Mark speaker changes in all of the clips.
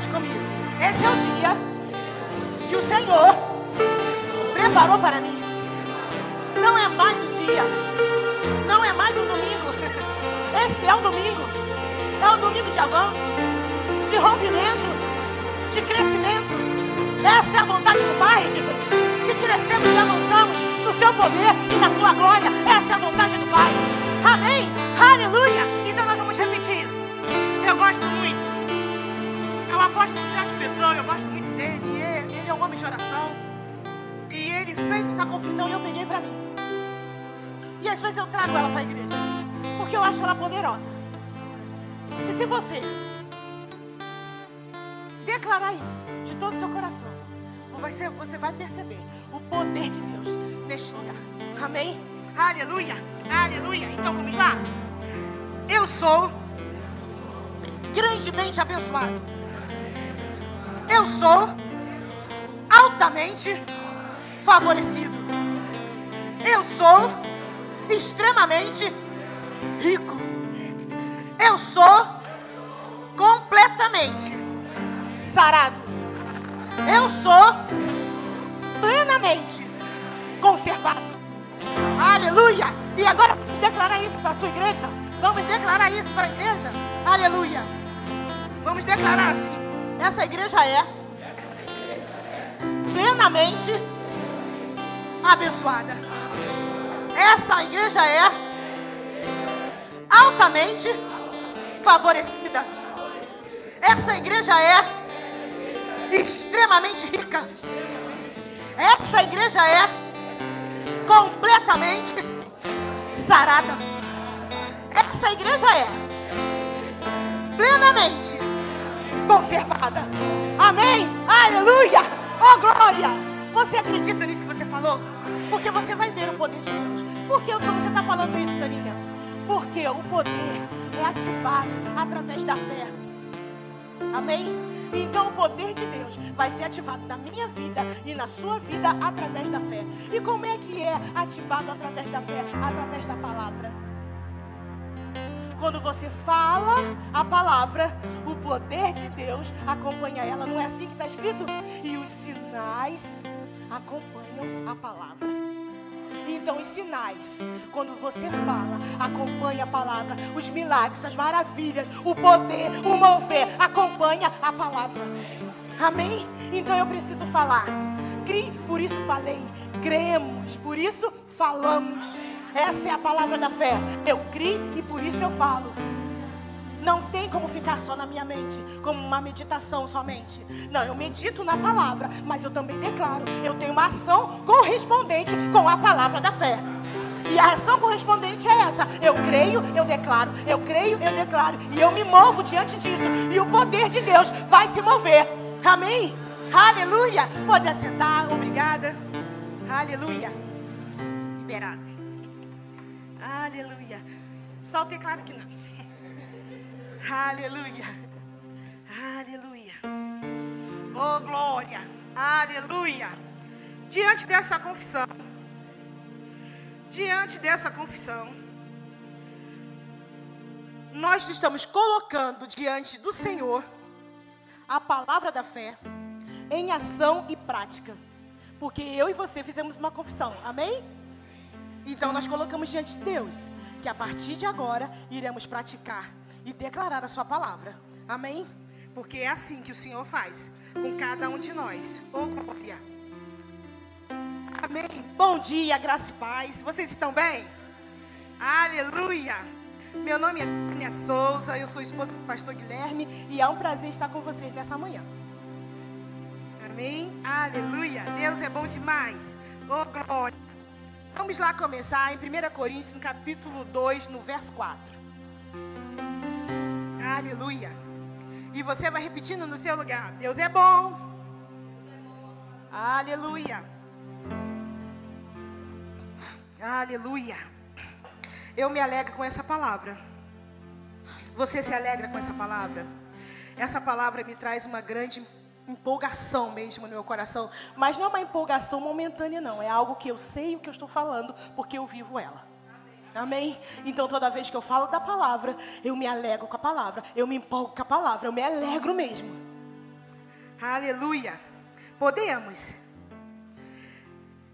Speaker 1: Repete comigo. Esse é o dia que o Senhor preparou para mim. Não é mais um dia, não é mais um domingo. Esse é o domingo. É um domingo de avanço, de rompimento, de crescimento. Essa é a vontade do Pai, que crescemos e avançamos no seu poder e na sua glória. Essa é a vontade do Pai. Amém? Aleluia! Então nós vamos repetir. Eu gosto muito. É o apóstolo Sérgio Pessoa, eu gosto muito dele. Ele é um homem de oração. E ele fez essa confissão e eu peguei para mim. E às vezes eu trago ela para a igreja, porque eu acho ela poderosa. E se você declarar isso de todo o seu coração, você vai perceber o poder de Deus neste lugar. Amém? Aleluia, aleluia. Então vamos lá. Eu sou grandemente abençoado. Eu sou altamente favorecido. Eu sou extremamente rico. Eu sou completamente sarado. Eu sou plenamente conservado. Aleluia! E agora vamos declarar isso para a sua igreja. Vamos declarar isso para a igreja. Aleluia! Vamos declarar assim. Essa igreja é plenamente abençoada. Essa igreja é altamente favorecida. Essa igreja é extremamente rica. Essa igreja é completamente sarada. Essa igreja é plenamente conservada. Amém? Aleluia! Oh glória! Você acredita nisso que você falou? Porque você vai ver o poder de Deus. Por que você está falando isso, Daninha? Porque o poder é ativado através da fé. Amém? Então o poder de Deus vai ser ativado na minha vida e na sua vida através da fé. E como é que é ativado através da fé? Através da palavra. Quando você fala a palavra, o poder de Deus acompanha ela. Não é assim que está escrito? E os sinais acompanham a palavra. Então os sinais, quando você fala, acompanha a palavra. Os milagres, as maravilhas, o poder, o mover, acompanha a palavra. Amém? Então eu preciso falar. Crie, por isso falei. Cremos, por isso falamos. Essa é a palavra da fé. Eu crio e por isso eu falo. Não tem como ficar só na minha mente, como uma meditação somente. Não, eu medito na palavra, mas eu também declaro. Eu tenho uma ação correspondente com a palavra da fé. E a ação correspondente é essa. Eu creio, eu declaro. Eu creio, eu declaro. E eu me movo diante disso. E o poder de Deus vai se mover. Amém? Aleluia. Pode assentar, obrigada. Aleluia. Liberados. Aleluia. Só o teclado que não. Aleluia. Aleluia. Oh glória. Aleluia. Diante dessa confissão, nós estamos colocando diante do Senhor a palavra da fé em ação e prática. Porque eu e você fizemos uma confissão. Amém? Então nós colocamos diante de Deus que a partir de agora iremos praticar e declarar a sua palavra. Amém? Porque é assim que o Senhor faz com cada um de nós. Oh glória. Amém. Bom dia, graça e paz. Vocês estão bem? Aleluia. Meu nome é Tânia Souza, eu sou esposa do pastor Guilherme e é um prazer estar com vocês nessa manhã. Amém? Aleluia. Deus é bom demais. Oh glória. Vamos lá começar em 1 Coríntios, no capítulo 2, no verso 4. Aleluia. E você vai repetindo no seu lugar. Deus é bom. Aleluia. Aleluia. Eu me alegro com essa palavra. Você se alegra com essa palavra? Essa palavra me traz uma grande empolgação mesmo no meu coração. Mas não é uma empolgação momentânea, não. É algo que eu sei o que eu estou falando, porque eu vivo ela. Amém? Então toda vez que eu falo da palavra, eu me alegro com a palavra. Eu me empolgo com a palavra. Eu me alegro mesmo. Aleluia. Podemos.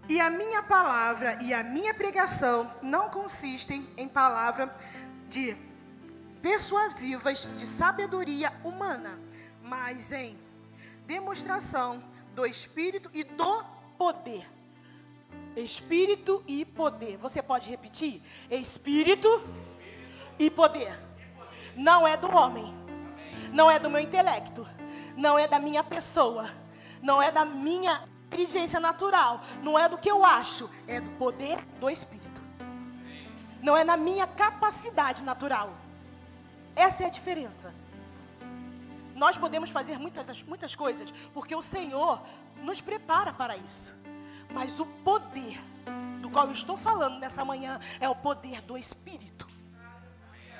Speaker 1: E a minha palavra e a minha pregação não consistem em palavra de persuasivas de sabedoria humana, mas em demonstração do Espírito e do poder. Espírito e poder. Você pode repetir? Espírito e poder. Não é do homem. Não é do meu intelecto. Não é da minha pessoa. Não é da minha inteligência natural. Não é do que eu acho. É do poder do Espírito. Não é na minha capacidade natural. Essa é a diferença. Nós podemos fazer muitas coisas, porque o Senhor nos prepara para isso. Mas o poder do qual eu estou falando nessa manhã é o poder do Espírito.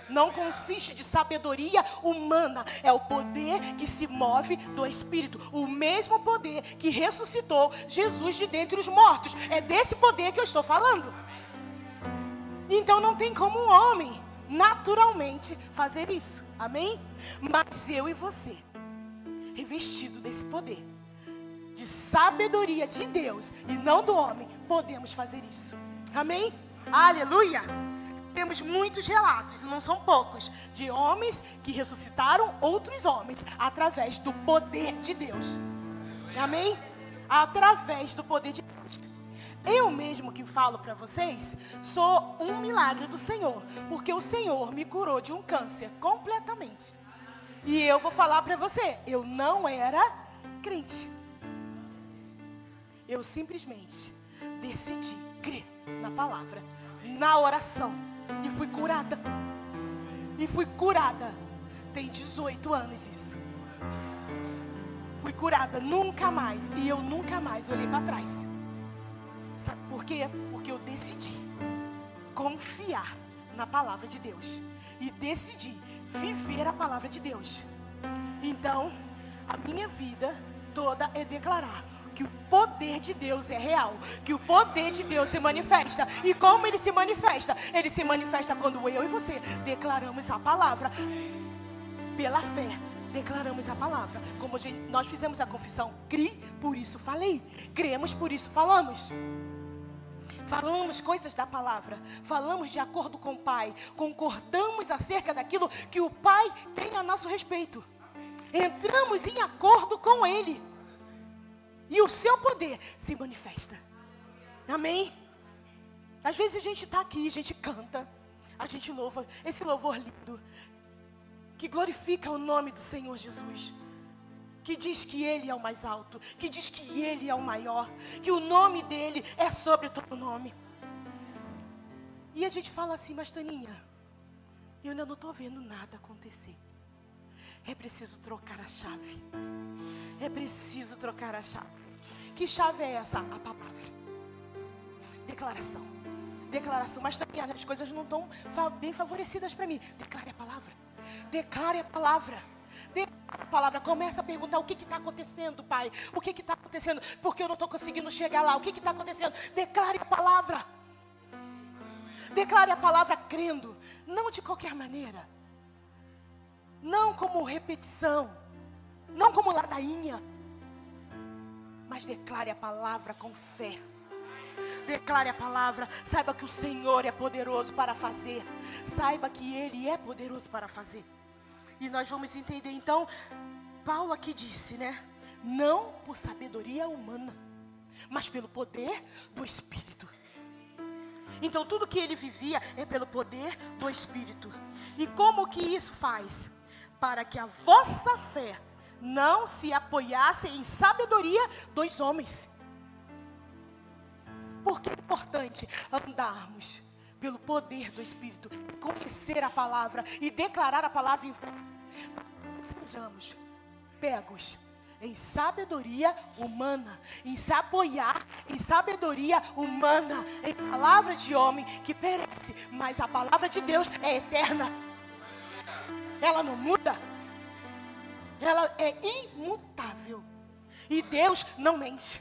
Speaker 1: Não consiste de sabedoria humana, é o poder que se move do Espírito. O mesmo poder que ressuscitou Jesus de dentre os mortos. É desse poder que eu estou falando. Então não tem como um homem naturalmente fazer isso, amém? Mas eu e você, revestido desse poder de sabedoria de Deus e não do homem, podemos fazer isso, amém? Aleluia! Temos muitos relatos, não são poucos, de homens que ressuscitaram outros homens através do poder de Deus, amém? Através do poder de Deus. Eu mesmo que falo para vocês, sou um milagre do Senhor, porque o Senhor me curou de um câncer completamente. E eu vou falar para você, eu não era crente. Eu simplesmente decidi crer na palavra, na oração, e fui curada. E fui curada. Tem 18 anos isso. Fui curada, nunca mais, e eu nunca mais olhei para trás. Sabe por quê? Porque eu decidi confiar na palavra de Deus. E decidi viver a palavra de Deus. Então, a minha vida toda é declarar que o poder de Deus é real. Que o poder de Deus se manifesta. E como ele se manifesta? Ele se manifesta quando eu e você declaramos a palavra. Pela fé, declaramos a palavra. Como nós fizemos a confissão. Cri, por isso falei. Cremos, por isso falamos. Falamos coisas da palavra, falamos de acordo com o Pai, concordamos acerca daquilo que o Pai tem a nosso respeito. Entramos em acordo com Ele. E o seu poder se manifesta. Amém? Às vezes a gente está aqui, a gente canta, a gente louva, esse louvor lindo, que glorifica o nome do Senhor Jesus. Que diz que Ele é o mais alto, que diz que Ele é o maior, que o nome dEle é sobre todo nome. E a gente fala assim, mas Taninha, eu ainda não estou vendo nada acontecer. É preciso trocar a chave. É preciso trocar a chave. Que chave é essa? A palavra. Declaração. Declaração. Mas Taninha, as coisas não estão bem favorecidas para mim. Declare a palavra. Declare a palavra. A palavra, começa a perguntar o que está acontecendo, Pai, o que está acontecendo, porque eu não estou conseguindo chegar lá, o que está acontecendo? Declare a palavra. Declare a palavra crendo, não de qualquer maneira, não como repetição, não como ladainha, mas declare a palavra com fé. Declare a palavra, saiba que o Senhor é poderoso para fazer, saiba que Ele é poderoso para fazer. E nós vamos entender então, Paulo aqui disse, né? Não por sabedoria humana, mas pelo poder do Espírito. Então tudo que ele vivia é pelo poder do Espírito. E como que isso faz? Para que a vossa fé não se apoiasse em sabedoria dos homens. Porque é importante andarmos pelo poder do Espírito, conhecer a palavra e declarar a palavra em sejamos pegos em sabedoria humana, em se apoiar em sabedoria humana, em palavra de homem que perece, mas a palavra de Deus é eterna. Ela não muda, ela é imutável e Deus não mente.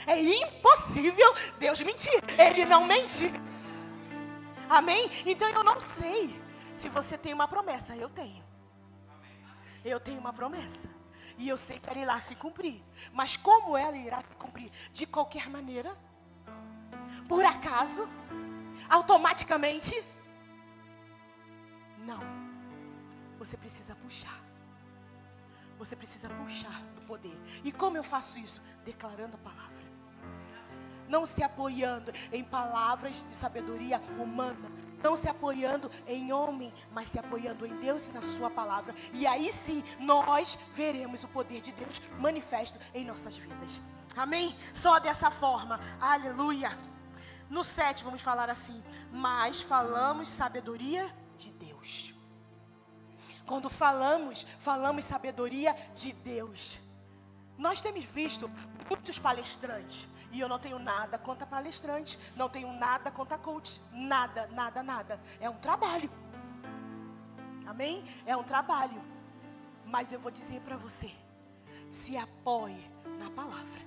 Speaker 1: É impossível Deus mentir, Ele não mente. Amém? Então eu não sei se você tem uma promessa. Eu tenho. Eu tenho uma promessa. E eu sei que ela irá se cumprir. Mas como ela irá se cumprir? De qualquer maneira? Por acaso? Automaticamente? Não. Você precisa puxar. Você precisa puxar do poder. E como eu faço isso? Declarando a palavra. Não se apoiando em palavras de sabedoria humana. Não se apoiando em homem, mas se apoiando em Deus e na sua palavra. E aí sim, nós veremos o poder de Deus manifesto em nossas vidas. Amém? Só dessa forma. Aleluia. No 7 vamos falar assim: mas falamos sabedoria de Deus. Quando falamos sabedoria de Deus. Nós temos visto muitos palestrantes. E eu não tenho nada contra palestrantes. Não tenho nada contra coaches. Nada, nada, nada. É um trabalho. Amém? É um trabalho. Mas eu vou dizer para você: se apoie na palavra.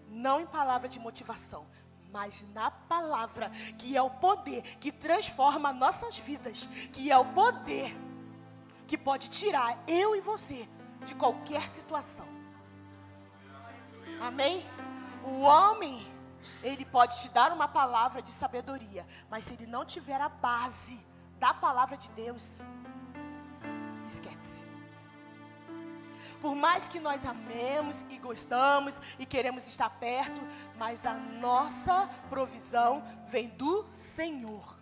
Speaker 1: Não em palavra de motivação, mas na palavra, que é o poder que transforma nossas vidas, que é o poder que pode tirar eu e você de qualquer situação. Amém? O homem, ele pode te dar uma palavra de sabedoria, mas se ele não tiver a base da palavra de Deus, esquece. Por mais que nós amemos e gostamos e queremos estar perto, mas a nossa provisão vem do Senhor.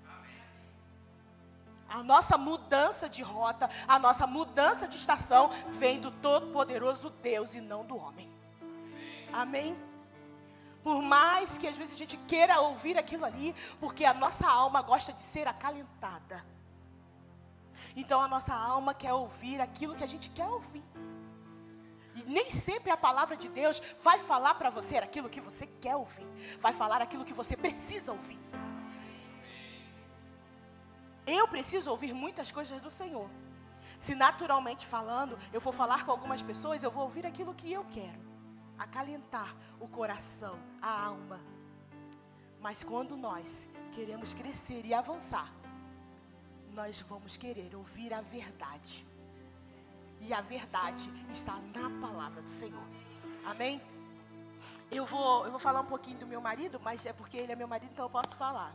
Speaker 1: A nossa mudança de rota, a nossa mudança de estação vem do Todo-Poderoso Deus e não do homem. Amém? Por mais que às vezes a gente queira ouvir aquilo ali, porque a nossa alma gosta de ser acalentada. Então a nossa alma quer ouvir aquilo que a gente quer ouvir. E nem sempre a palavra de Deus vai falar para você aquilo que você quer ouvir. Vai falar aquilo que você precisa ouvir. Eu preciso ouvir muitas coisas do Senhor. Se naturalmente falando, eu for falar com algumas pessoas, eu vou ouvir aquilo que eu quero. Acalentar o coração, a alma. Mas quando nós queremos crescer e avançar, nós vamos querer ouvir a verdade. E a verdade está na palavra do Senhor. Amém? Eu vou falar um pouquinho do meu marido, mas é porque ele é meu marido, então eu posso falar.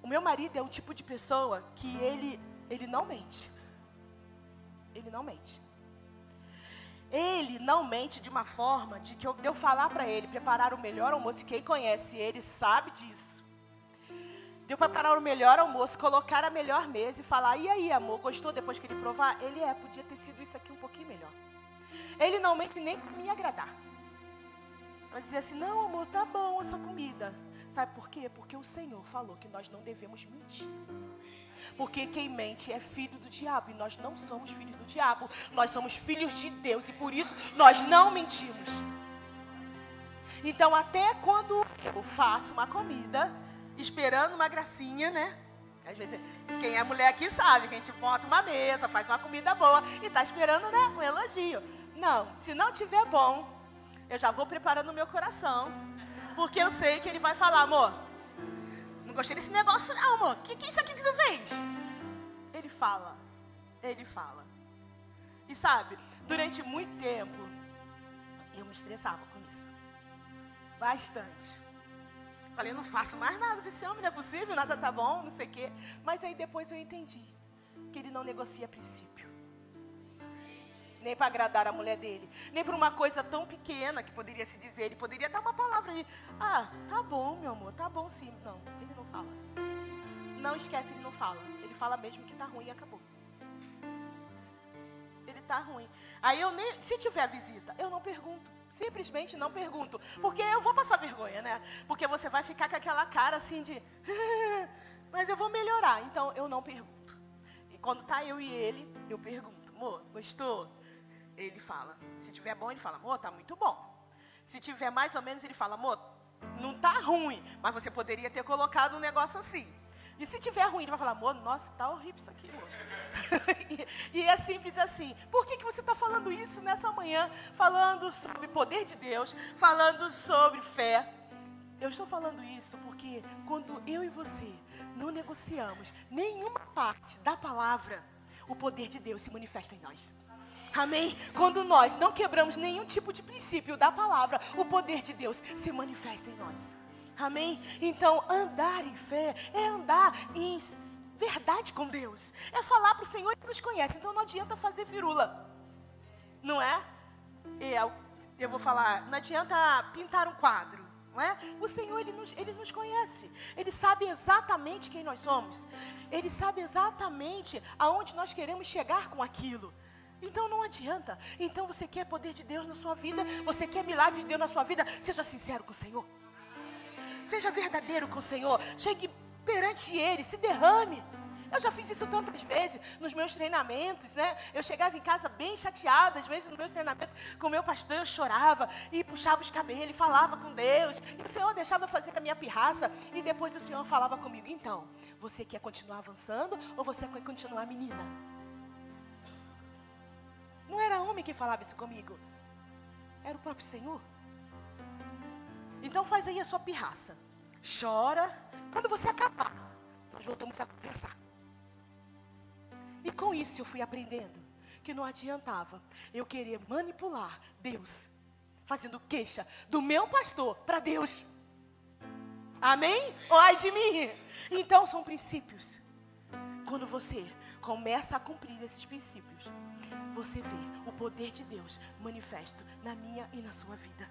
Speaker 1: O meu marido é um tipo de pessoa que ele não mente. Ele não mente. Ele não mente de uma forma de que eu falar para ele, preparar o melhor almoço, quem conhece ele sabe disso. De eu preparar o melhor almoço, colocar a melhor mesa e falar: e aí, amor, gostou depois que ele provar? Ele podia ter sido isso aqui um pouquinho melhor. Ele não mente nem para me agradar. Para dizer assim: não, amor, tá bom essa comida. Sabe por quê? Porque o Senhor falou que nós não devemos mentir. Porque quem mente é filho do diabo. E nós não somos filhos do diabo. Nós somos filhos de Deus. E por isso nós não mentimos. Então até quando eu faço uma comida, esperando uma gracinha, né? Às vezes, quem é mulher aqui sabe que a gente bota uma mesa, faz uma comida boa e tá esperando, né, um elogio. Não, se não tiver bom, eu já vou preparando o meu coração. Porque eu sei que ele vai falar: amor, não gostei desse negócio não, amor. Que é isso aqui que tu fez? Ele fala. E sabe, durante muito tempo, eu me estressava com isso. Bastante. Falei: não faço mais nada com esse homem, não é possível, nada tá bom, não sei o quê. Mas aí depois eu entendi que ele não negocia princípio. Nem para agradar a mulher dele, nem por uma coisa tão pequena que poderia se dizer. Ele poderia dar uma palavra aí: ah, tá bom, meu amor, tá bom sim. Não, ele não fala. Não esquece, ele não fala. Ele fala mesmo que tá ruim e acabou. Ele tá ruim. Aí se tiver visita, eu não pergunto. Simplesmente não pergunto. Porque eu vou passar vergonha, né? Porque você vai ficar com aquela cara assim de mas eu vou melhorar. Então eu não pergunto. E quando tá eu e ele, eu pergunto: amor, gostou? Ele fala. Se tiver bom, ele fala: amor, tá muito bom. Se tiver mais ou menos, ele fala: amor, não tá ruim, mas você poderia ter colocado um negócio assim. E se tiver ruim, ele vai falar: amor, nossa, tá horrível isso aqui, amor. e é simples assim. Por que você está falando isso nessa manhã? Falando sobre o poder de Deus, falando sobre fé. Eu estou falando isso porque quando eu e você não negociamos nenhuma parte da palavra, o poder de Deus se manifesta em nós. Amém? Quando nós não quebramos nenhum tipo de princípio da palavra, o poder de Deus se manifesta em nós. Amém? Então, andar em fé é andar em verdade com Deus. É falar para o Senhor que nos conhece. Então não adianta fazer firula. Não é? Eu vou falar, não adianta pintar um quadro. Não é? O Senhor, Ele nos conhece. Ele sabe exatamente quem nós somos. Ele sabe exatamente aonde nós queremos chegar com aquilo. Então não adianta. Então você quer poder de Deus na sua vida, você quer milagre de Deus na sua vida, seja sincero com o Senhor. Seja verdadeiro com o Senhor. Chegue perante Ele, se derrame. Eu já fiz isso tantas vezes nos meus treinamentos, né? Eu chegava em casa bem chateada, às vezes no meu treinamento com o meu pastor eu chorava e puxava os cabelos, falava com Deus. E o Senhor deixava eu fazer a minha pirraça e depois o Senhor falava comigo: então, você quer continuar avançando ou você quer continuar menina? Não era homem que falava isso comigo, era o próprio Senhor. Então faz aí a sua pirraça, chora, quando você acabar, nós voltamos a conversar. E com isso eu fui aprendendo que não adiantava eu querer manipular Deus, fazendo queixa do meu pastor para Deus. Amém? Oh, ai de mim! Então são princípios. Quando você começa a cumprir esses princípios, você vê o poder de Deus manifesto na minha e na sua vida.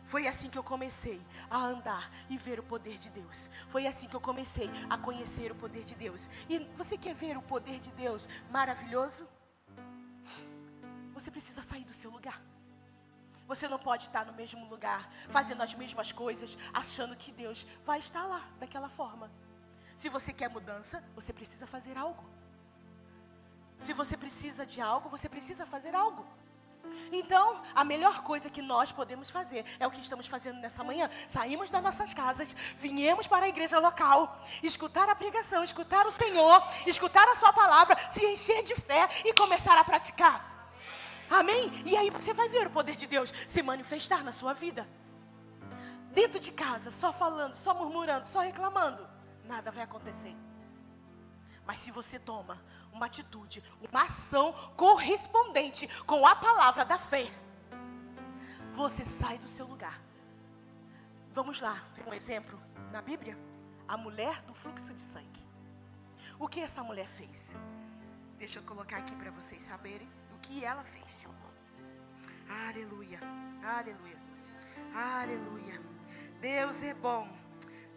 Speaker 1: Foi assim que eu comecei a andar e ver o poder de Deus. Foi assim que eu comecei a conhecer o poder de Deus. E você quer ver o poder de Deus maravilhoso? Você precisa sair do seu lugar. Você não pode estar no mesmo lugar, fazendo as mesmas coisas, achando que Deus vai estar lá, daquela forma. Se você quer mudança, você precisa fazer algo. Se você precisa de algo, você precisa fazer algo. Então, a melhor coisa que nós podemos fazer é o que estamos fazendo nessa manhã. Saímos das nossas casas, viemos para a igreja local, escutar a pregação, escutar o Senhor, escutar a sua palavra, se encher de fé e começar a praticar. Amém? E aí você vai ver o poder de Deus se manifestar na sua vida. Dentro de casa, só falando, só murmurando, só reclamando, nada vai acontecer. Mas se você toma uma atitude, uma ação correspondente com a palavra da fé, você sai do seu lugar. Vamos lá, tem um exemplo na Bíblia? A mulher do fluxo de sangue. O que essa mulher fez? Deixa eu colocar aqui para vocês saberem o que ela fez. Aleluia, aleluia, aleluia. Deus é bom.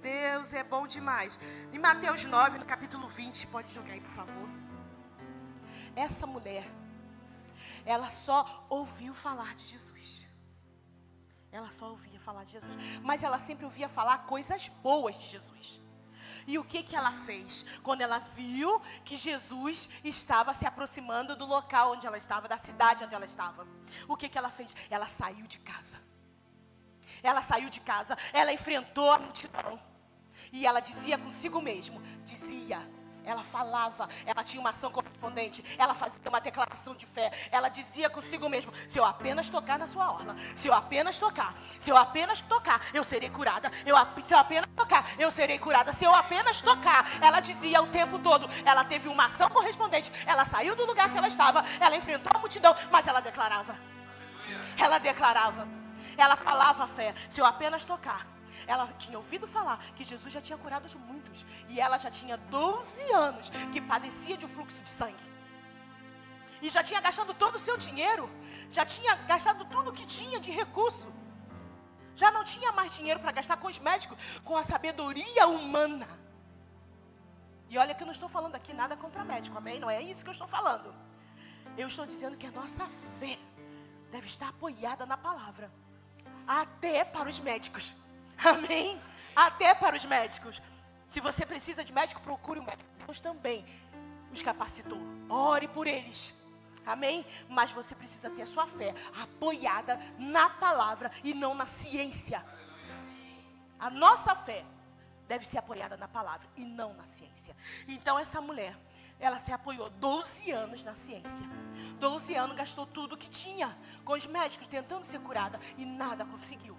Speaker 1: Deus é bom demais. Em Mateus 9, no capítulo 20, pode jogar aí, por favor. Essa mulher, ela só ouviu falar de Jesus. Ela só ouvia falar de Jesus. Mas ela sempre ouvia falar coisas boas de Jesus. E o que ela fez? Quando ela viu que Jesus estava se aproximando do local onde ela estava, da cidade onde ela estava. O que ela fez? Ela saiu de casa. Ela saiu de casa, ela enfrentou a multidão. E ela dizia consigo mesmo, ela falava, ela tinha uma ação correspondente, ela fazia uma declaração de fé, ela dizia consigo mesmo: se eu apenas tocar na sua orla, se eu apenas tocar, eu serei curada, se eu apenas tocar, eu serei curada, se eu apenas tocar. Ela dizia o tempo todo, ela teve uma ação correspondente, ela saiu do lugar que ela estava, ela enfrentou a multidão, mas ela declarava, ela falava a fé, se eu apenas tocar. Ela tinha ouvido falar que Jesus já tinha curado muitos. E ela já tinha 12 anos que padecia de um fluxo de sangue. E já tinha gastado todo o seu dinheiro. Já tinha gastado tudo que tinha de recurso. Já não tinha mais dinheiro para gastar com os médicos, com a sabedoria humana. E olha que eu não estou falando aqui nada contra médico, amém? Não é isso que eu estou falando. Eu estou dizendo que a nossa fé deve estar apoiada na palavra. Até para os médicos. Amém? Até para os médicos. Se você precisa de médico, procure um médico. Deus também os capacitou. Ore por eles. Amém? Mas você precisa ter a sua fé apoiada na palavra e não na ciência. A nossa fé deve ser apoiada na palavra e não na ciência. Então essa mulher, ela se apoiou 12 anos na ciência. 12 anos gastou tudo que tinha com os médicos tentando ser curada e nada conseguiu.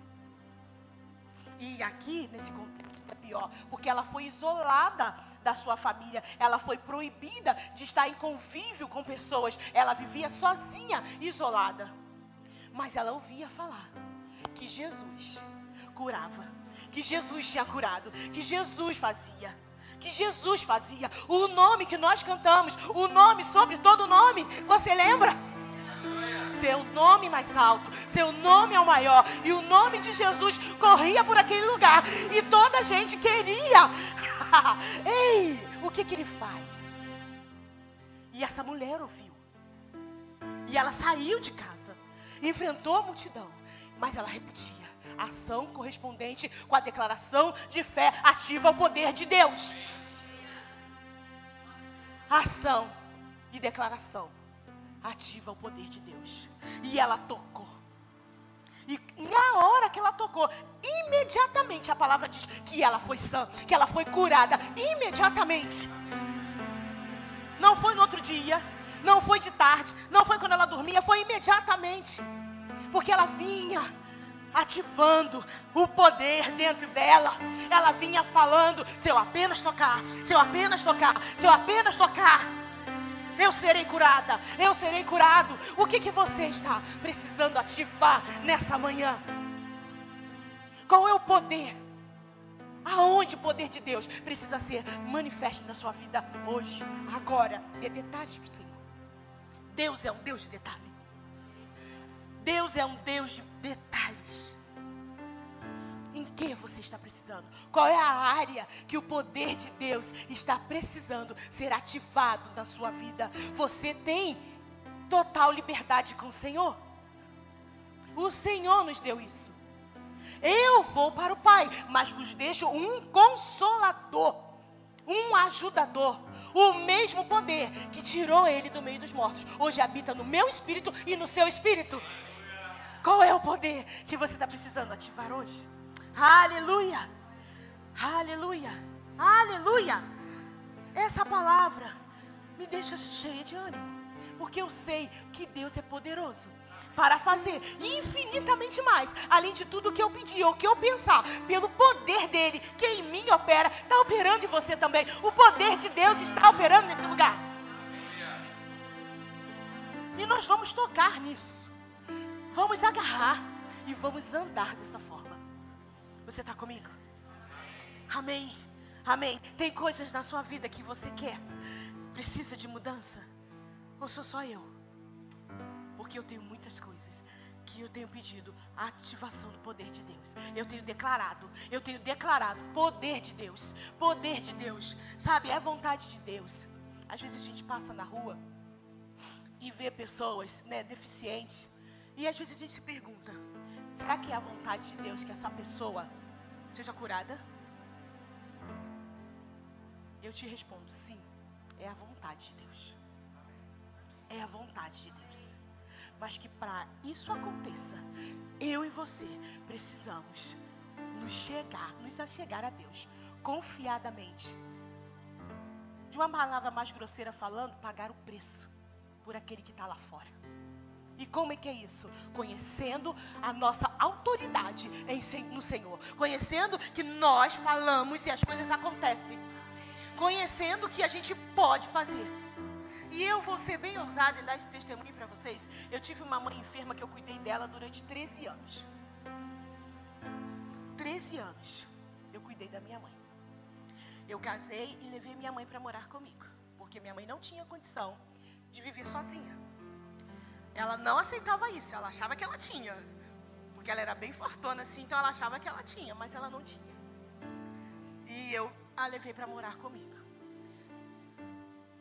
Speaker 1: E aqui, nesse contexto, é pior, porque ela foi isolada da sua família, ela foi proibida de estar em convívio com pessoas, ela vivia sozinha, isolada. Mas ela ouvia falar que Jesus curava, que Jesus tinha curado, que Jesus fazia. O nome que nós cantamos, o nome sobre todo nome, você lembra? Seu nome mais alto, seu nome é o maior. E o nome de Jesus corria por aquele lugar. E toda a gente queria. Ei, o que ele faz? E essa mulher ouviu. E ela saiu de casa, enfrentou a multidão. Mas ela repetia: ação correspondente com a declaração de fé ativa o poder de Deus. Ação e declaração ativa o poder de Deus. E ela tocou. E na hora que ela tocou, imediatamente a palavra diz que ela foi sã, que ela foi curada, imediatamente. Não foi no outro dia, não foi de tarde, não foi quando ela dormia, foi imediatamente. Porque ela vinha ativando o poder dentro dela. Ela vinha falando: se eu apenas tocar, se eu apenas tocar, se eu apenas tocar, eu serei curada, eu serei curado. O que você está precisando ativar nessa manhã? Qual é o poder? Aonde o poder de Deus precisa ser manifesto na sua vida hoje, agora? Dê detalhes para o Senhor. Deus é um Deus de detalhe. Deus é um Deus de detalhes. Em que você está precisando? Qual é a área que o poder de Deus está precisando ser ativado na sua vida? Você tem total liberdade com o Senhor. O Senhor nos deu isso. Eu vou para o Pai, mas vos deixo um consolador, um ajudador. O mesmo poder que tirou ele do meio dos mortos, hoje habita no meu espírito e no seu espírito. Qual é o poder que você está precisando ativar hoje? Aleluia! Aleluia! Aleluia! Essa palavra me deixa cheia de ânimo, porque eu sei que Deus é poderoso para fazer infinitamente mais, além de tudo que eu pedir ou que eu pensar, pelo poder dele, que em mim opera, está operando em você também. O poder de Deus está operando nesse lugar. E nós vamos tocar nisso. Vamos agarrar e vamos andar dessa forma. Você está comigo? Amém. Amém. Tem coisas na sua vida que você quer, precisa de mudança? Ou sou só eu? Porque eu tenho muitas coisas que eu tenho pedido a ativação do poder de Deus. Eu tenho declarado poder de Deus. Poder de Deus. Sabe, é vontade de Deus. Às vezes a gente passa na rua e vê pessoas, deficientes. E às vezes a gente se pergunta: será que é a vontade de Deus que essa pessoa seja curada? Eu te respondo: sim, é a vontade de Deus. É a vontade de Deus. Mas que para isso aconteça, eu e você precisamos nos achegar a Deus confiadamente. De uma palavra mais grosseira falando, pagar o preço por aquele que está lá fora. E como é que é isso? Conhecendo a nossa autoridade no Senhor. Conhecendo que nós falamos e as coisas acontecem. Conhecendo que a gente pode fazer. E eu vou ser bem ousada em dar esse testemunho para vocês. Eu tive uma mãe enferma que eu cuidei dela durante 13 anos. 13 anos eu cuidei da minha mãe. Eu casei e levei minha mãe para morar comigo. Porque minha mãe não tinha condição de viver sozinha. Ela não aceitava isso, ela achava que ela tinha. Porque ela era bem fortona assim, então ela achava que ela tinha, mas ela não tinha. E eu a levei para morar comigo.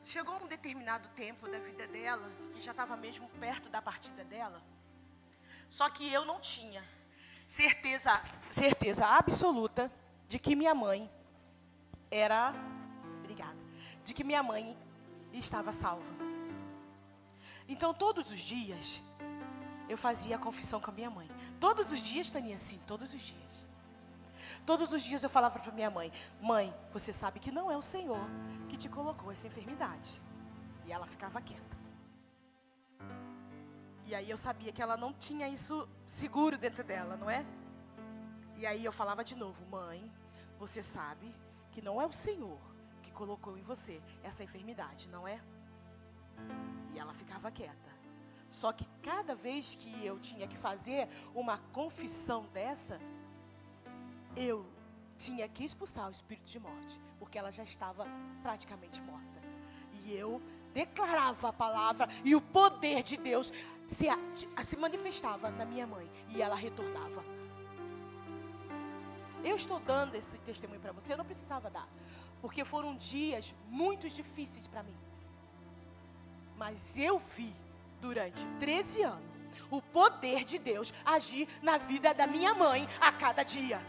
Speaker 1: Chegou um determinado tempo da vida dela, que já estava mesmo perto da partida dela. Só que eu não tinha certeza absoluta de que minha mãe de que minha mãe estava salva. Então, todos os dias, eu fazia a confissão com a minha mãe. Todos os dias, Tânia, assim, todos os dias. Todos os dias eu falava para minha mãe: mãe, você sabe que não é o Senhor que te colocou essa enfermidade. E ela ficava quieta. E aí eu sabia que ela não tinha isso seguro dentro dela, não é? E aí eu falava de novo: mãe, você sabe que não é o Senhor que colocou em você essa enfermidade, não é? E ela ficava quieta. Só que cada vez que eu tinha que fazer uma confissão dessa, eu tinha que expulsar o espírito de morte, porque ela já estava praticamente morta. E eu declarava a palavra e o poder de Deus se manifestava na minha mãe e ela retornava. Eu estou dando esse testemunho para você, eu não precisava dar, porque foram dias muito difíceis para mim. Mas eu vi durante 13 anos o poder de Deus agir na vida da minha mãe a cada dia.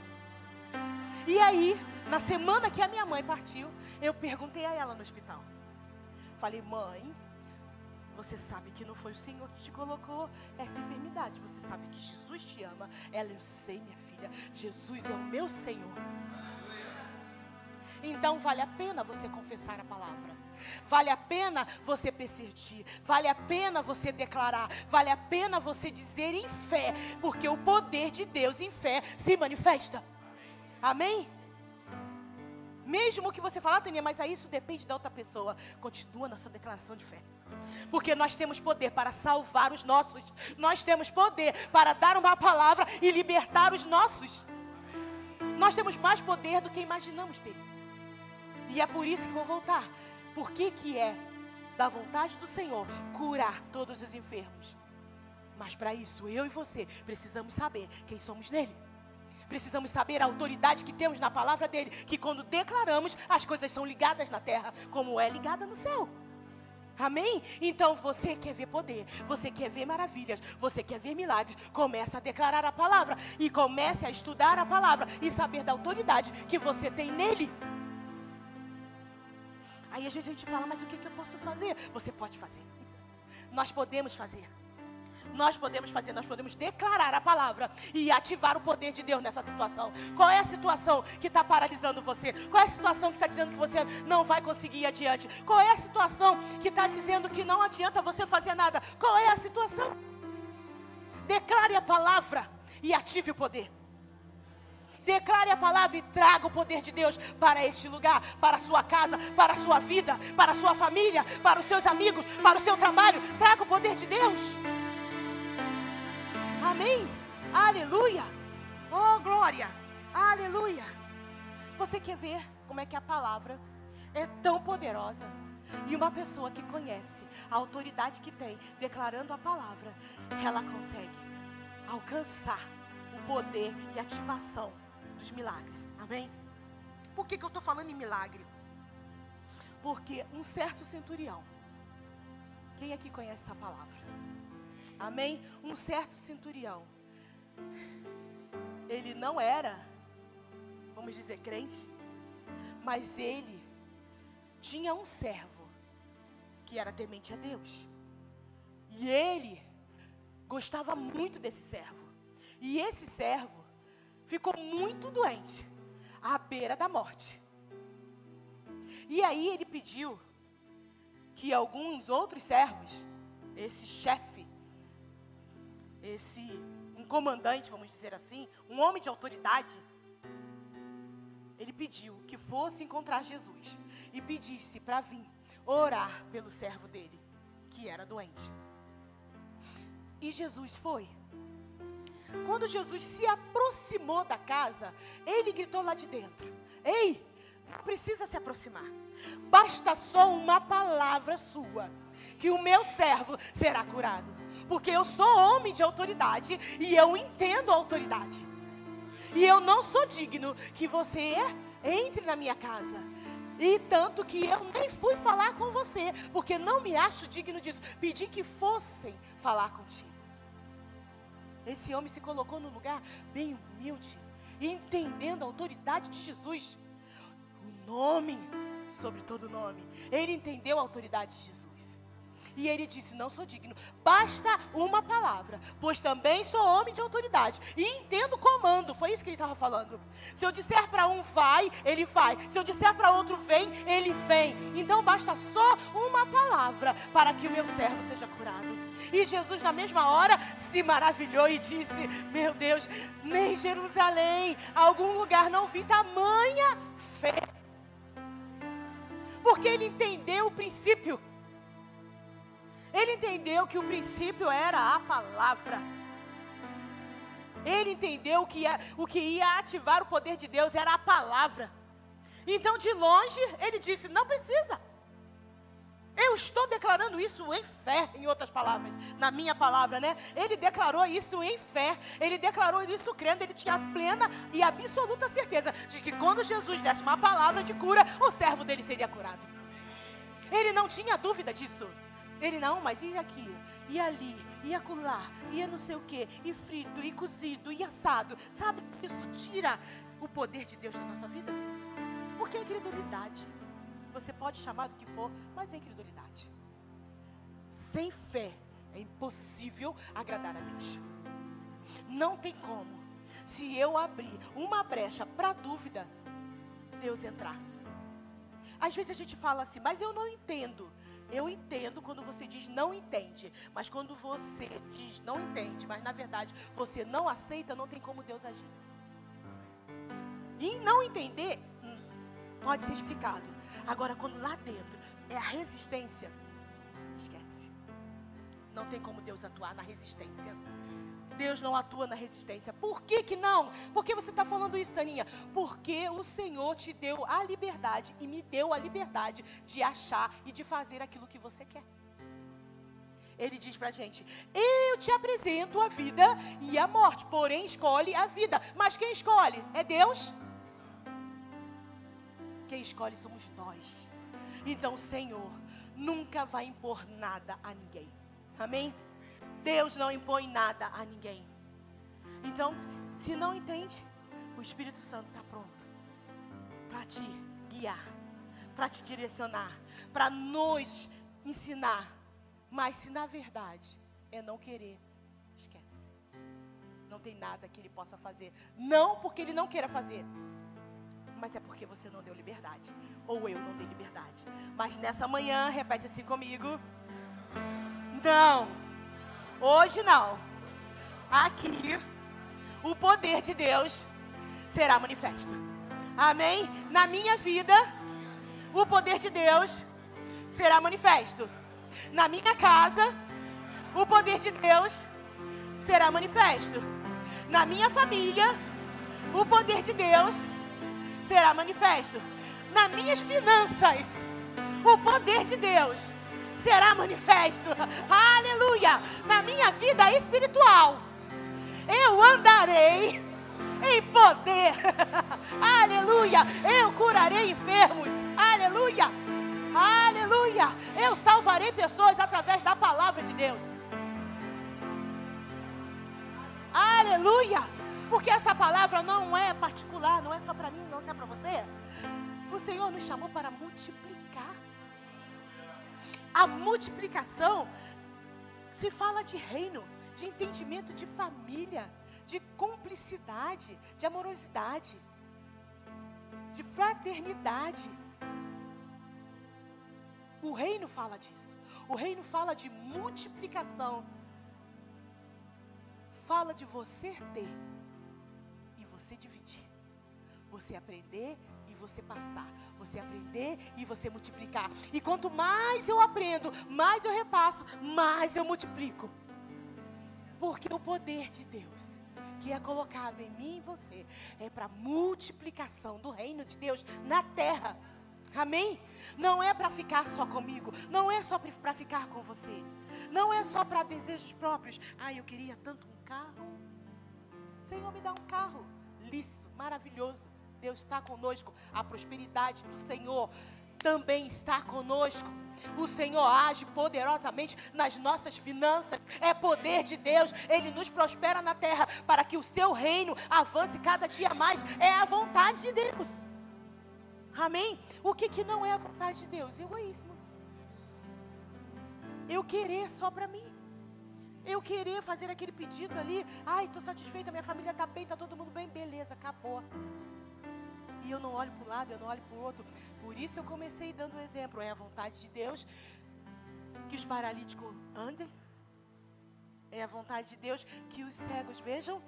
Speaker 1: E aí, na semana que a minha mãe partiu, eu perguntei a ela no hospital. Falei: mãe, você sabe que não foi o Senhor que te colocou essa enfermidade. Você sabe que Jesus te ama. Ela: eu sei, minha filha, Jesus é o meu Senhor. Então vale a pena você confessar a palavra. Vale a pena você persistir. Vale a pena você declarar. Vale a pena você dizer em fé, porque o poder de Deus em fé se manifesta. Amém? Mesmo que você fale: Tânia, mas aí isso depende da outra pessoa. Continua na sua declaração de fé. Porque nós temos poder para salvar os nossos. Nós temos poder para dar uma palavra e libertar os nossos. Nós temos mais poder do que imaginamos ter. E é por isso que vou voltar. Por que é da vontade do Senhor curar todos os enfermos? Mas para isso, eu e você precisamos saber quem somos nele. Precisamos saber a autoridade que temos na palavra dele. Que quando declaramos, as coisas são ligadas na terra, como é ligada no céu. Amém? Então você quer ver poder, você quer ver maravilhas, você quer ver milagres, comece a declarar a palavra. E comece a estudar a palavra e saber da autoridade que você tem nele. Aí às vezes a gente fala: mas o que eu posso fazer? Você pode fazer. Nós podemos fazer. Nós podemos fazer, nós podemos declarar a palavra e ativar o poder de Deus nessa situação. Qual é a situação que está paralisando você? Qual é a situação que está dizendo que você não vai conseguir ir adiante? Qual é a situação que está dizendo que não adianta você fazer nada? Qual é a situação? Declare a palavra e ative o poder. Declare a palavra e traga o poder de Deus para este lugar, para a sua casa, para a sua vida, para a sua família, para os seus amigos, para o seu trabalho. Traga o poder de Deus. Amém? Aleluia! Oh, glória! Aleluia! Você quer ver como é que a palavra é tão poderosa? E uma pessoa que conhece a autoridade que tem, declarando a palavra, ela consegue alcançar o poder e ativação dos milagres. Amém? Por que eu estou falando em milagre? Porque um certo centurião, quem aqui conhece essa palavra? Amém? Um certo centurião, ele não era, vamos dizer, crente, mas ele tinha um servo que era temente a Deus. E ele gostava muito desse servo. E esse servo ficou muito doente, à beira da morte. E aí ele pediu que alguns outros servos, esse chefe, um comandante, vamos dizer assim, um homem de autoridade, ele pediu que fosse encontrar Jesus e pedisse para vir orar pelo servo dele, que era doente. E Jesus foi. Quando Jesus se aproximou da casa, ele gritou lá de dentro: ei, não precisa se aproximar, basta só uma palavra sua, que o meu servo será curado. Porque eu sou homem de autoridade e eu entendo a autoridade. E eu não sou digno que você entre na minha casa. E tanto que eu nem fui falar com você, porque não me acho digno disso. Pedi que fossem falar contigo. Esse homem se colocou num lugar bem humilde, entendendo a autoridade de Jesus. O nome sobre todo nome. Ele entendeu a autoridade de Jesus. E ele disse, não sou digno, basta uma palavra, pois também sou homem de autoridade e entendo o comando. Foi isso que ele estava falando. Se eu disser para um vai, ele vai. Se eu disser para outro vem, ele vem. Então basta só uma palavra para que o meu servo seja curado. E Jesus na mesma hora se maravilhou e disse, meu Deus, nem em Jerusalém, algum lugar não vi tamanha fé. Porque ele entendeu o princípio. Ele entendeu que o princípio era a palavra. Ele entendeu que o que ia ativar o poder de Deus era a palavra. Então de longe ele disse, não precisa. Eu estou declarando isso em fé, em outras palavras, na minha palavra, né? Ele declarou isso em fé, ele declarou isso crendo, ele tinha plena e absoluta certeza de que quando Jesus desse uma palavra de cura, o servo dele seria curado. Ele não tinha dúvida disso. Ele não, mas e aqui, e ali, e acolá, e não sei o que, e frito, e cozido, e assado. Sabe, isso tira o poder de Deus da nossa vida? Porque é incredulidade. Você pode chamar do que for, mas é incredulidade. Sem fé é impossível agradar a Deus. Não tem como. Se eu abrir uma brecha para dúvida, Deus entrar. Às vezes a gente fala assim, mas eu não entendo. Eu entendo quando você diz não entende. Mas quando você diz não entende, mas na verdade você não aceita, não tem como Deus agir. E não entender pode ser explicado. Agora, quando lá dentro é a resistência, esquece. Não tem como Deus atuar na resistência. Deus não atua na resistência. Por que que não? Por que você está falando isso, Taninha? Porque o Senhor te deu a liberdade e me deu a liberdade de achar e de fazer aquilo que você quer. Ele diz pra gente, eu te apresento a vida e a morte, porém escolhe a vida. Mas quem escolhe? É Deus? Quem escolhe somos nós. Então o Senhor nunca vai impor nada a ninguém. Amém? Deus não impõe nada a ninguém. Então, se não entende, o Espírito Santo está pronto para te guiar, para te direcionar, para nos ensinar. Mas se na verdade é não querer, esquece. Não tem nada que Ele possa fazer. Não porque Ele não queira fazer, mas é porque você não deu liberdade. Ou eu não dei liberdade. Mas nessa manhã, repete assim comigo. Não. Hoje não. Aqui, o poder de Deus será manifesto. Amém? Na minha vida, o poder de Deus será manifesto. Na minha casa, o poder de Deus será manifesto. Na minha família, o poder de Deus será manifesto. Nas minhas finanças, o poder de Deus será manifesto. Aleluia! Na minha vida espiritual, eu andarei em poder. Aleluia! Eu curarei enfermos. Aleluia! Aleluia! Eu salvarei pessoas através da palavra de Deus. Aleluia! Porque essa palavra não é particular, não é só para mim, não é para você. O Senhor nos chamou para multiplicar. A multiplicação se fala de reino, de entendimento de família, de cumplicidade, de amorosidade, de fraternidade. O reino fala disso. O reino fala de multiplicação. Fala de você ter e você dividir. Você aprender e você passar. Você aprender e você multiplicar. E quanto mais eu aprendo, mais eu repasso, mais eu multiplico. Porque o poder de Deus que é colocado em mim e em você é para multiplicação do reino de Deus na terra. Amém? Não é para ficar só comigo. Não é só para ficar com você. Não é só para desejos próprios. Eu queria tanto um carro. Senhor, me dá um carro lícito, maravilhoso. Deus está conosco. A prosperidade do Senhor também está conosco. O Senhor age poderosamente nas nossas finanças. É poder de Deus. Ele nos prospera na terra para que o seu reino avance cada dia mais. É a vontade de Deus. Amém? O que não é a vontade de Deus? Egoísmo. eu querer só para mim. Eu querer fazer aquele pedido ali. Ai, estou satisfeita, minha família está bem, está todo mundo bem, beleza, acabou. E eu não olho para o lado, eu não olho para o outro. Por isso eu comecei dando um exemplo. É a vontade de Deus que os paralíticos andem. É a vontade de Deus que os cegos vejam.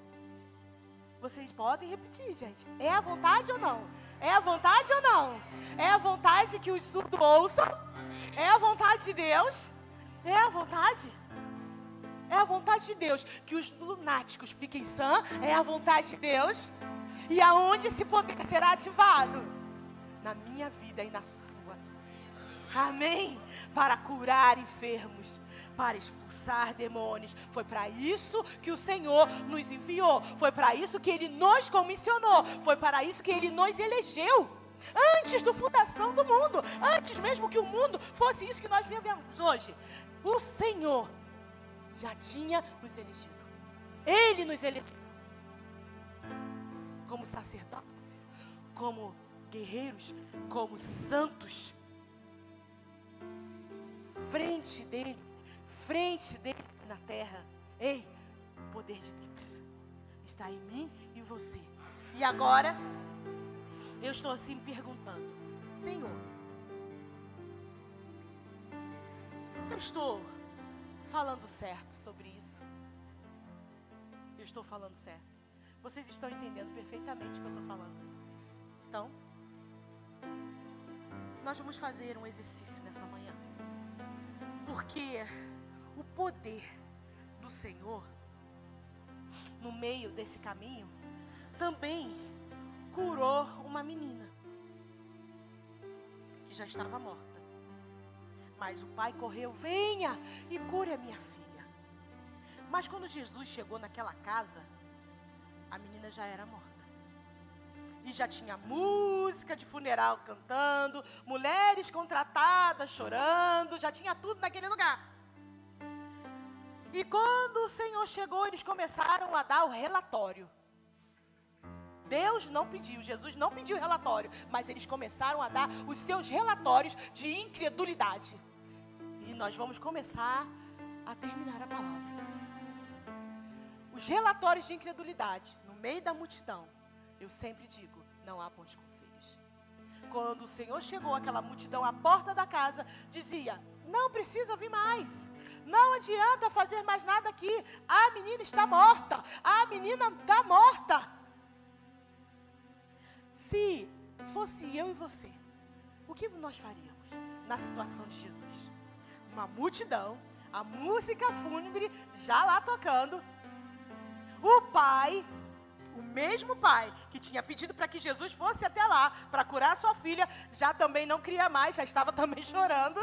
Speaker 1: Vocês podem repetir, gente. É a vontade ou não? É a vontade ou não? É a vontade que os surdos ouçam? É a vontade de Deus? É a vontade? É a vontade de Deus que os lunáticos fiquem sãs? É a vontade de Deus? E aonde esse poder será ativado? Na minha vida e na sua. Amém? Para curar enfermos, para expulsar demônios. Foi para isso que o Senhor nos enviou. Foi para isso que Ele nos comissionou. Foi para isso que Ele nos elegeu. Antes da fundação do mundo. Antes mesmo que o mundo fosse isso que nós vivemos hoje. O Senhor já tinha nos elegido. Ele nos elegeu. Como sacerdotes, como guerreiros, como santos. Frente dele na terra. Ei, o poder de Deus está em mim e em você. E agora, eu estou assim me perguntando: Senhor, eu estou falando certo sobre isso? Eu estou falando certo? Vocês estão entendendo perfeitamente o que eu estou falando? Estão? Nós vamos fazer um exercício nessa manhã. Porque o poder do Senhor, no meio desse caminho, também curou uma menina que já estava morta. Mas o pai correu: venha e cure a minha filha. Mas quando Jesus chegou naquela casa, a menina já era morta. E já tinha música de funeral cantando, mulheres contratadas chorando, já tinha tudo naquele lugar. E quando o Senhor chegou, eles começaram a dar o relatório. Deus não pediu, Jesus não pediu relatório, mas eles começaram a dar os seus relatórios de incredulidade. E nós vamos começar a terminar a palavra. Os relatórios de incredulidade, no meio da multidão, eu sempre digo, não há bons conselhos. Quando o Senhor chegou, aquela multidão à porta da casa, dizia: não precisa vir mais. Não adianta fazer mais nada aqui. A menina está morta. A menina está morta. Se fosse eu e você, o que nós faríamos na situação de Jesus? Uma multidão, a música fúnebre já lá tocando. O pai, o mesmo pai que tinha pedido para que Jesus fosse até lá para curar a sua filha, já também não queria mais, já estava também chorando,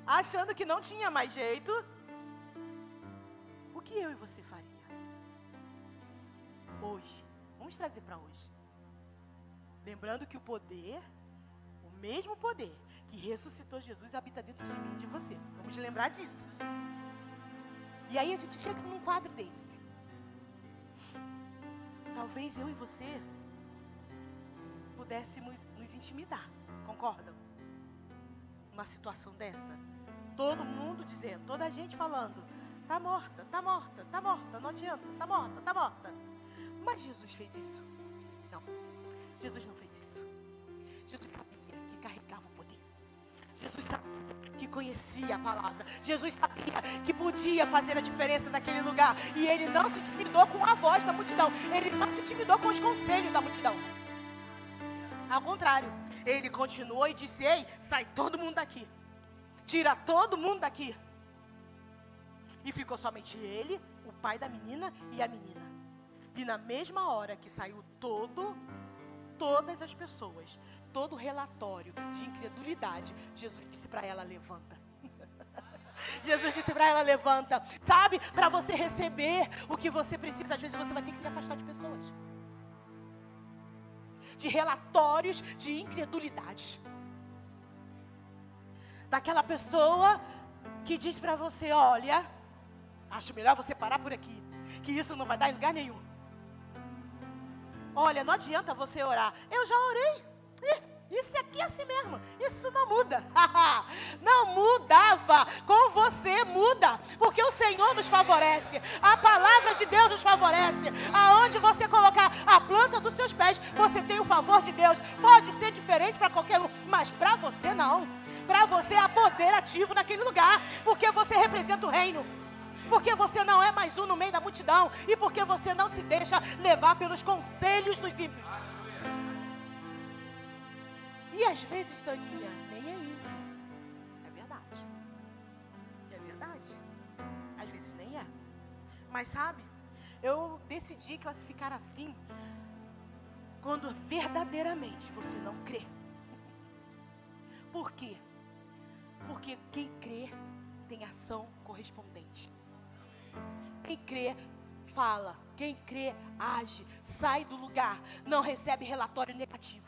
Speaker 1: achando que não tinha mais jeito. O que eu e você faria? Hoje, vamos trazer para hoje. Lembrando que o poder, o mesmo poder que ressuscitou Jesus, habita dentro de mim e de você. Vamos lembrar disso. E aí a gente chega num quadro desse. Talvez eu e você pudéssemos nos intimidar, concordam? Uma situação dessa, todo mundo dizendo, toda a gente falando: tá morta, tá morta, tá morta, não adianta, tá morta, tá morta. Mas Jesus fez isso? Não, Jesus não fez isso. Jesus sabia que carregava o poder. Jesus sabia que conhecia a palavra. Jesus sabia que podia fazer a diferença naquele lugar. E Ele não se intimidou com a voz da multidão. Ele não se intimidou com os conselhos da multidão. Ao contrário, Ele continuou e disse: ei, sai todo mundo daqui. Tira todo mundo daqui. E ficou somente ele, o pai da menina e a menina. E na mesma hora que saiu todas as pessoas, todo o relatório de incredulidade, Jesus disse para ela: levanta. Jesus disse para ela: levanta. Sabe, para você receber o que você precisa, às vezes você vai ter que se afastar de pessoas, de relatórios de incredulidade. Daquela pessoa que diz para você: olha, acho melhor você parar por aqui, que isso não vai dar em lugar nenhum. Olha, não adianta você orar. Eu já orei. Isso aqui é assim mesmo. Isso não muda. Não mudava. Com você muda. Porque o Senhor nos favorece. A palavra de Deus nos favorece. Aonde você colocar a planta dos seus pés, você tem o favor de Deus. Pode ser diferente para qualquer um, mas para você não. Para você há poder ativo naquele lugar. Porque você representa o reino. Porque você não é mais um no meio da multidão. E porque você não se deixa levar pelos conselhos dos ímpios. E às vezes, Taninha, nem aí. É verdade. É verdade. Às vezes nem é. Mas sabe, eu decidi classificar assim quando verdadeiramente você não crê. Por quê? Porque quem crê tem ação correspondente. Quem crê fala. Quem crê age. Sai do lugar. Não recebe relatório negativo.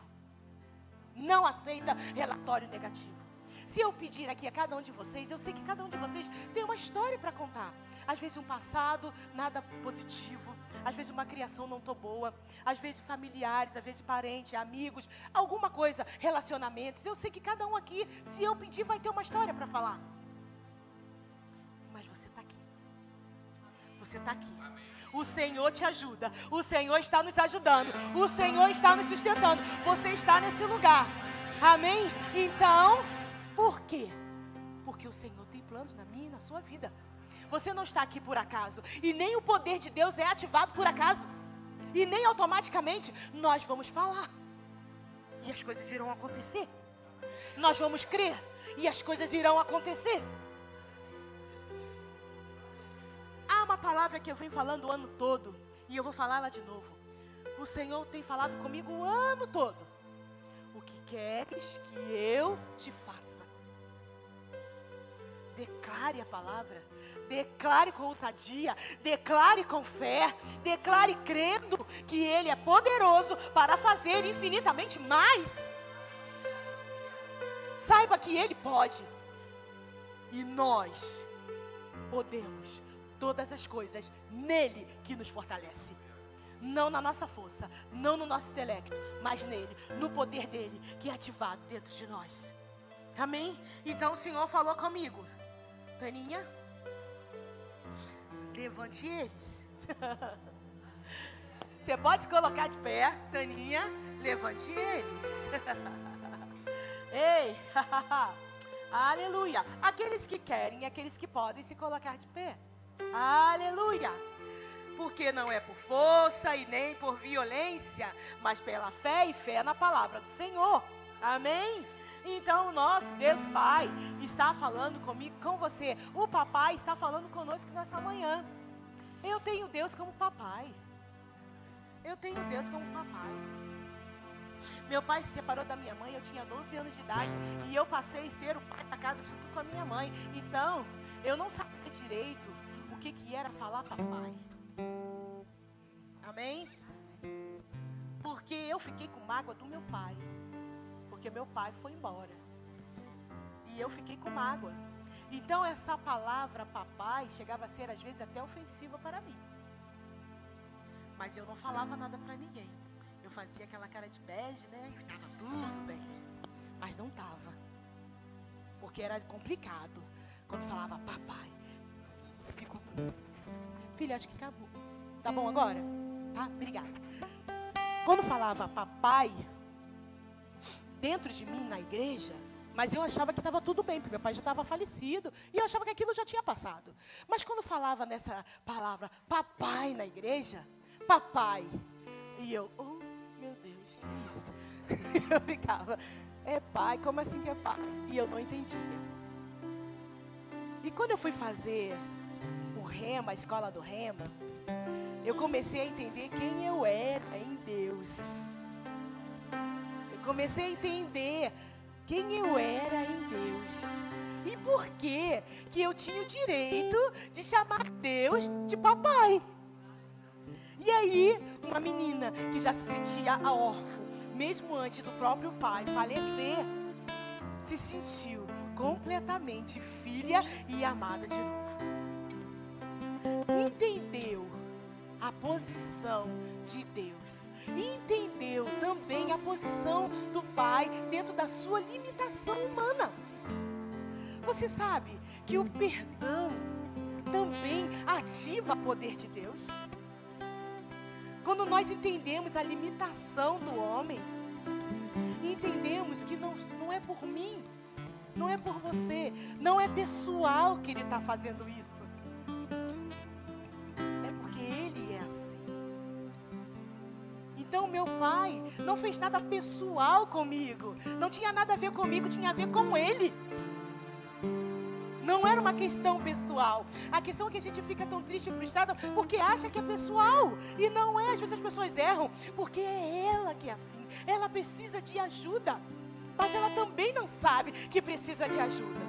Speaker 1: Não aceita relatório negativo. Se eu pedir aqui a cada um de vocês, eu sei que cada um de vocês tem uma história para contar. Às vezes um passado nada positivo, às vezes uma criação não tão boa, às vezes familiares, às vezes parentes, amigos, alguma coisa, relacionamentos. Eu sei que cada um aqui, se eu pedir, vai ter uma história para falar. Mas você está aqui. Você está aqui. O Senhor te ajuda. O Senhor está nos ajudando. O Senhor está nos sustentando. Você está nesse lugar. Amém? Então, por quê? Porque o Senhor tem planos na minha e na sua vida. Você não está aqui por acaso. E nem o poder de Deus é ativado por acaso. E nem automaticamente nós vamos falar. E as coisas irão acontecer. Nós vamos crer. E as coisas irão acontecer. Há uma palavra que eu venho falando o ano todo, e eu vou falar ela de novo. O Senhor tem falado comigo o ano todo. O que queres que eu te faça? Declare a palavra. Declare com ousadia. Declare com fé. Declare crendo que Ele é poderoso para fazer infinitamente mais. Saiba que Ele pode. E nós podemos todas as coisas nele que nos fortalece. Não na nossa força, não no nosso intelecto, mas nele, no poder dele, que é ativado dentro de nós. Amém? Então o Senhor falou comigo. Taninha, levante eles. Você pode se colocar de pé, Taninha, levante eles. Ei, aleluia. Aqueles que querem, aqueles que podem se colocar de pé. Aleluia. Porque não é por força e nem por violência, mas pela fé e fé na palavra do Senhor. Amém? Então o nosso Deus Pai está falando comigo, com você. O papai está falando conosco nessa manhã. Eu tenho Deus como papai. Eu tenho Deus como papai. Meu pai se separou da minha mãe, eu tinha 12 anos de idade. E eu passei a ser o pai da casa junto com a minha mãe. Então, eu não sabia direito o que era falar papai. Amém? Porque eu fiquei com mágoa do meu pai. Porque meu pai foi embora. E eu fiquei com mágoa. Então essa palavra papai chegava a ser às vezes até ofensiva para mim. Mas eu não falava nada para ninguém. Eu fazia aquela cara de bege, né? E estava tudo bem. Mas não estava. Porque era complicado. Quando falava papai. Eu fico... Filha, acho que acabou. Tá bom agora? Tá? Obrigada. Quando falava papai, dentro de mim, na igreja, mas eu achava que estava tudo bem, porque meu pai já estava falecido, e eu achava que aquilo já tinha passado. Mas quando falava nessa palavra papai na igreja, papai, e eu, oh meu Deus, que é isso? Eu ficava, é pai, como assim que é pai? E eu não entendia. E quando eu fui fazer o Rema, a escola do Rema, eu comecei a entender quem eu era em Deus. Eu comecei a entender quem eu era em Deus. E por que eu tinha o direito de chamar Deus de papai. E aí, uma menina que já se sentia órfã, mesmo antes do próprio pai falecer, se sentiu completamente filha e amada de novo. Entendeu a posição de Deus. Entendeu também a posição do pai dentro da sua limitação humana. Você sabe que o perdão também ativa o poder de Deus? Quando nós entendemos a limitação do homem, e entendemos que não é por mim, não é por você, não é pessoal que ele está fazendo isso. É porque ele é assim. Então meu pai não fez nada pessoal comigo, não tinha nada a ver comigo, tinha a ver com ele. Não era uma questão pessoal. A questão é que a gente fica tão triste e frustrada porque acha que é pessoal. E não é. Às vezes as pessoas erram porque é ela que é assim. Ela precisa de ajuda. Mas ela também não sabe que precisa de ajuda.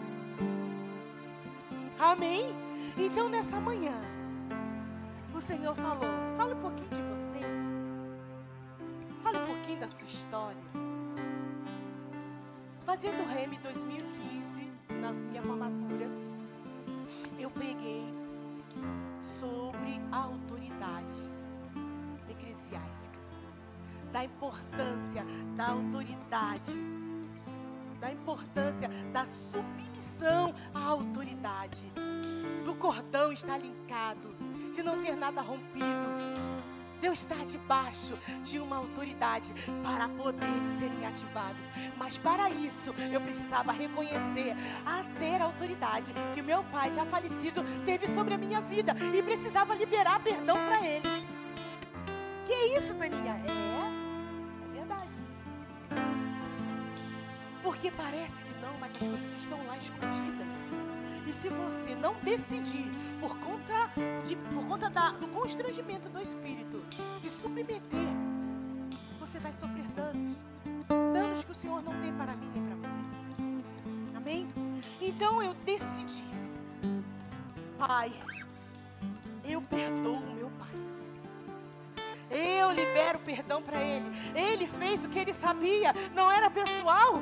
Speaker 1: Amém? Então nessa manhã, o Senhor falou, fala um pouquinho de você. Fala um pouquinho da sua história. Fazendo o Rema em 2015, na minha formatura, eu preguei sobre a autoridade eclesiástica, da importância da autoridade, da importância da submissão à autoridade, do cordão estar linkado, de não ter nada rompido. Deus está debaixo de uma autoridade para poderes serem ativados. Mas para isso, eu precisava reconhecer a ter a autoridade que o meu pai, já falecido, teve sobre a minha vida. E precisava liberar perdão para ele. Que isso, Daninha? É verdade. Porque parece que não, mas as coisas estão lá escondidas. E se você não decidir, por conta do constrangimento do Espírito, se submeter, você vai sofrer danos. Danos que o Senhor não tem para mim nem para você. Amém? Então eu decidi. Pai, eu perdoo o meu pai. Eu libero perdão para ele. Ele fez o que ele sabia, não era pessoal.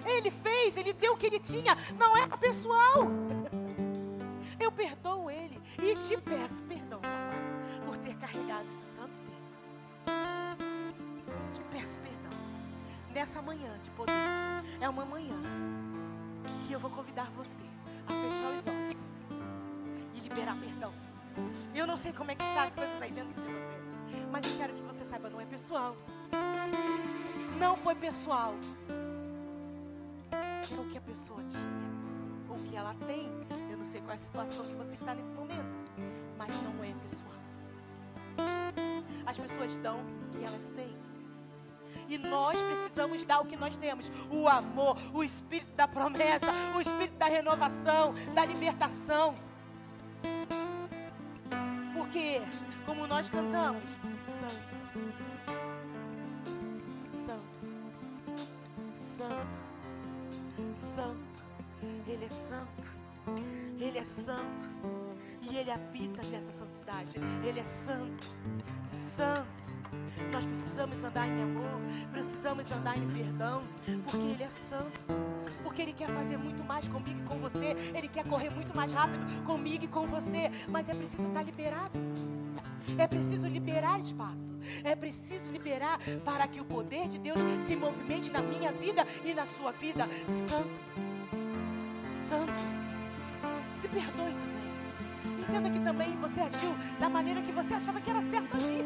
Speaker 1: Ele fez, ele deu o que ele tinha, não era pessoal. Eu perdoo ele e te peço perdão, papai, por ter carregado isso tanto tempo. Te peço perdão. Nessa manhã de poder, é uma manhã que eu vou convidar você a fechar os olhos e liberar perdão. Eu não sei como é que estão as coisas aí dentro de você, mas eu quero que você saiba, não é pessoal. Não foi pessoal. É o que a pessoa tinha, o que ela tem. Eu não sei qual é a situação que você está nesse momento, mas não é pessoal. As pessoas dão o que elas têm. E nós precisamos dar o que nós temos. O amor, o espírito da promessa, o espírito da renovação, da libertação. Porque, como nós cantamos, Santo, Santo, Santo, Santo, Ele é santo, Ele é santo, e Ele habita nessa santidade. Ele é santo, santo. Nós precisamos andar em amor, precisamos andar em perdão, porque Ele é santo, porque Ele quer fazer muito mais comigo e com você. Ele quer correr muito mais rápido comigo e com você, mas é preciso estar liberado. É preciso liberar espaço. É preciso liberar para que o poder de Deus se movimente na minha vida e na sua vida. Santo, santo, se perdoe também. Entenda que também você agiu da maneira que você achava que era certo agir.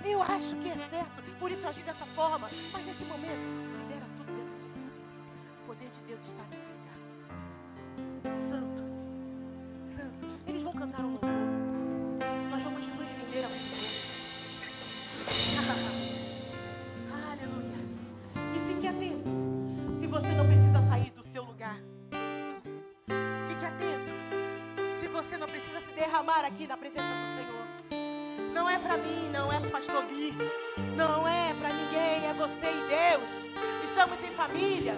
Speaker 1: Eu acho que é certo, por isso eu agi dessa forma. Mas nesse momento, libera tudo dentro de você. O poder de Deus está nesse lugar. Santo, santo. Eles vão cantar um louvor. Nós vamos nos render ao Senhor. Aleluia. E fique atento. Se você não precisa sair do seu lugar, fique atento. Se você não precisa se derramar aqui na presença do Senhor. Não é para mim, não é para o pastor Gui, não é para ninguém, é você e Deus. Estamos em família.